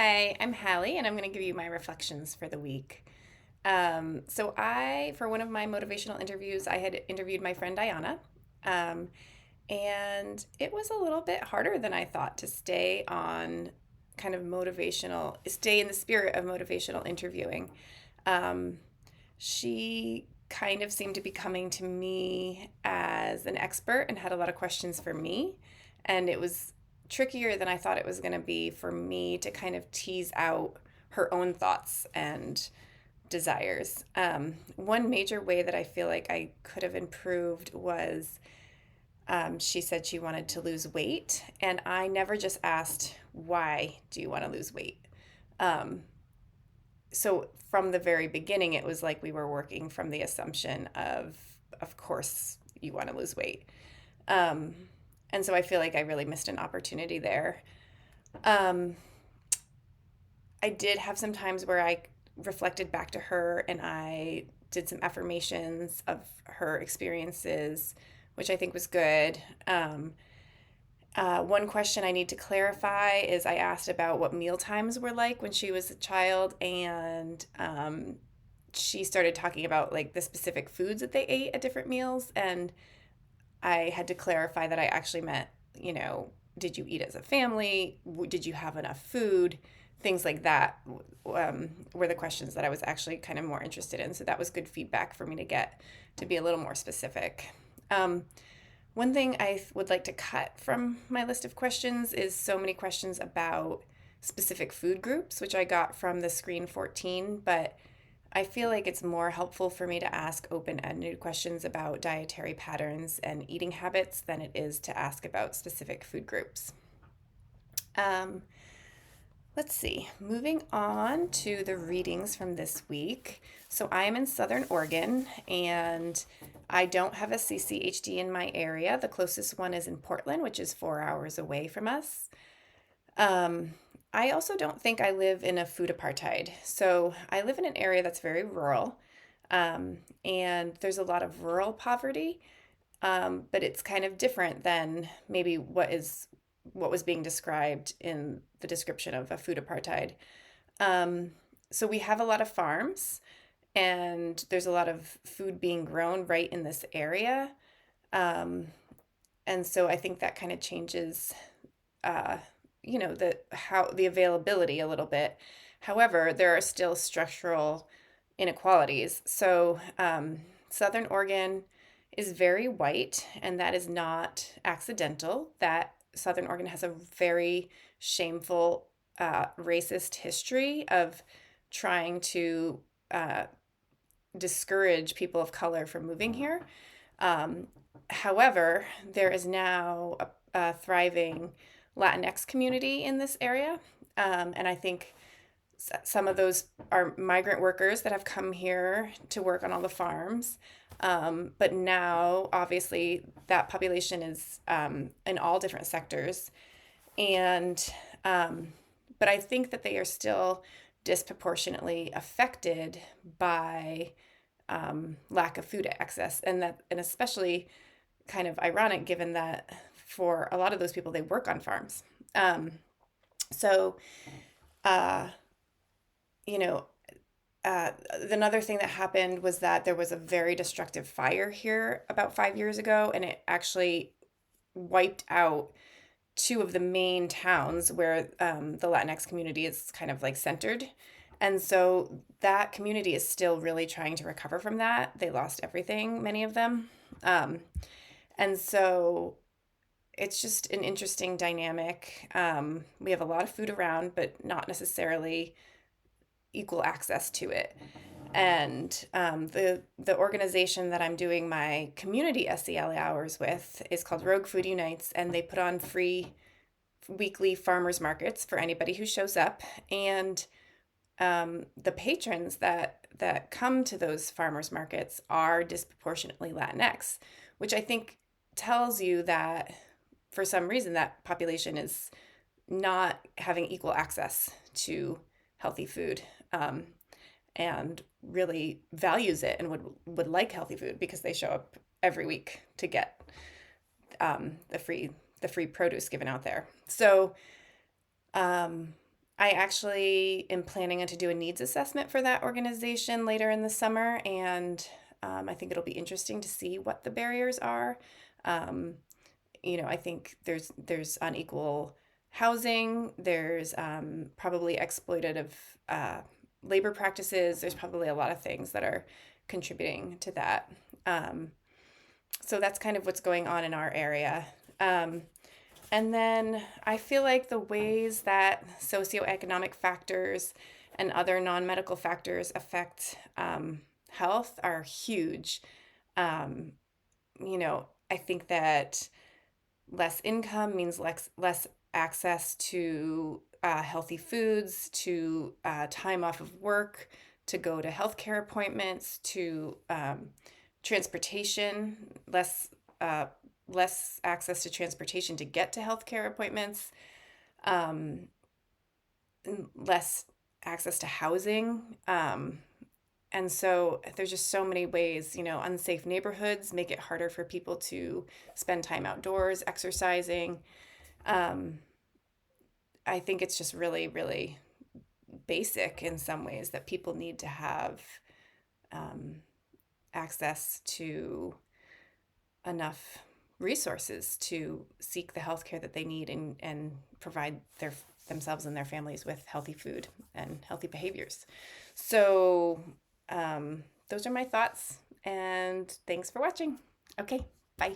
Hi, I'm Hallie, and I'm going to give you my reflections for the week. For one of my motivational interviews, I had interviewed my friend Diana, um, and it was a little bit harder than I thought to stay in the spirit of motivational interviewing. Um, she kind of seemed to be coming to me as an expert and had a lot of questions for me. And it was trickier than I thought it was going to be for me to kind of tease out her own thoughts and desires. One major way that I feel like I could have improved was she said she wanted to lose weight. And I never just asked, why do you want to lose weight? Um, so from the very beginning, it was like we were working from the assumption of course, you want to lose weight. Um, and so I feel like I really missed an opportunity there. Um, I did have some times where I reflected back to her and I did some affirmations of her experiences, which I think was good. One question I need to clarify is I asked about what meal times were like when she was a child, and she started talking about like the specific foods that they ate at different meals, and I had to clarify that I actually meant, did you eat as a family? Did you have enough food? Things like that were the questions that I was actually kind of more interested in. So that was good feedback for me to get to be a little more specific. One thing I would like to cut from my list of questions is so many questions about specific food groups, which I got from the Screen 14, but I feel like it's more helpful for me to ask open ended questions about dietary patterns and eating habits than it is to ask about specific food groups. Um, let's see, moving on to the readings from this week. So I am in Southern Oregon and I don't have a CCHD in my area. The closest one is in Portland, which is 4 hours away from us. Um, I also don't think I live in a food apartheid. So I live in an area that's very rural, and there's a lot of rural poverty, but it's kind of different than maybe what was being described in the description of a food apartheid. Um, so we have a lot of farms, and there's a lot of food being grown right in this area. Um, and so I think that kind of changes uh, the availability a little bit. However, there are still structural inequalities. So Southern Oregon is very white, and that is not accidental. That Southern Oregon has a very shameful racist history of trying to uh, discourage people of color from moving here. Um, However, there is now a thriving Latinx community in this area. And I think some of those are migrant workers that have come here to work on all the farms. But now, obviously, that population is in all different sectors. And, but I think that they are still disproportionately affected by lack of food access. And especially kind of ironic given that for a lot of those people, they work on farms. Um, so, uh, you know, uh, Another thing that happened was that there was a very destructive fire here about 5 years ago, and it actually wiped out two of the main towns where the Latinx community is kind of like centered. And so that community is still really trying to recover from that. They lost everything, many of them. Um, and so it's just an interesting dynamic. We have a lot of food around, but not necessarily equal access to it. And the organization that I'm doing my community SEL hours with is called Rogue Food Unites, and they put on free weekly farmers markets for anybody who shows up. And the patrons that come to those farmers markets are disproportionately Latinx, which I think tells you that for some reason that population is not having equal access to healthy food, um, and really values it and would like healthy food because they show up every week to get the free produce given out there. So um, I actually am planning to do a needs assessment for that organization later in the summer, and I think it'll be interesting to see what the barriers are. Um, I think there's unequal housing. There's probably exploitative uh, labor practices. There's probably a lot of things that are contributing to that. Um, so that's kind of what's going on in our area. Um, and then I feel like the ways that socioeconomic factors and other non medical factors affect health are huge. Um, I think that less income means less access to healthy foods, to time off of work, to go to healthcare appointments, to transportation, uh, less access to transportation to get to healthcare appointments, um, less access to housing. And so there's just so many ways, unsafe neighborhoods make it harder for people to spend time outdoors, exercising. Um, I think it's just really, really basic in some ways that people need to have um, access to enough resources to seek the health care that they need and provide themselves and their families with healthy food and healthy behaviors. So, those are my thoughts, and thanks for watching. Okay, bye.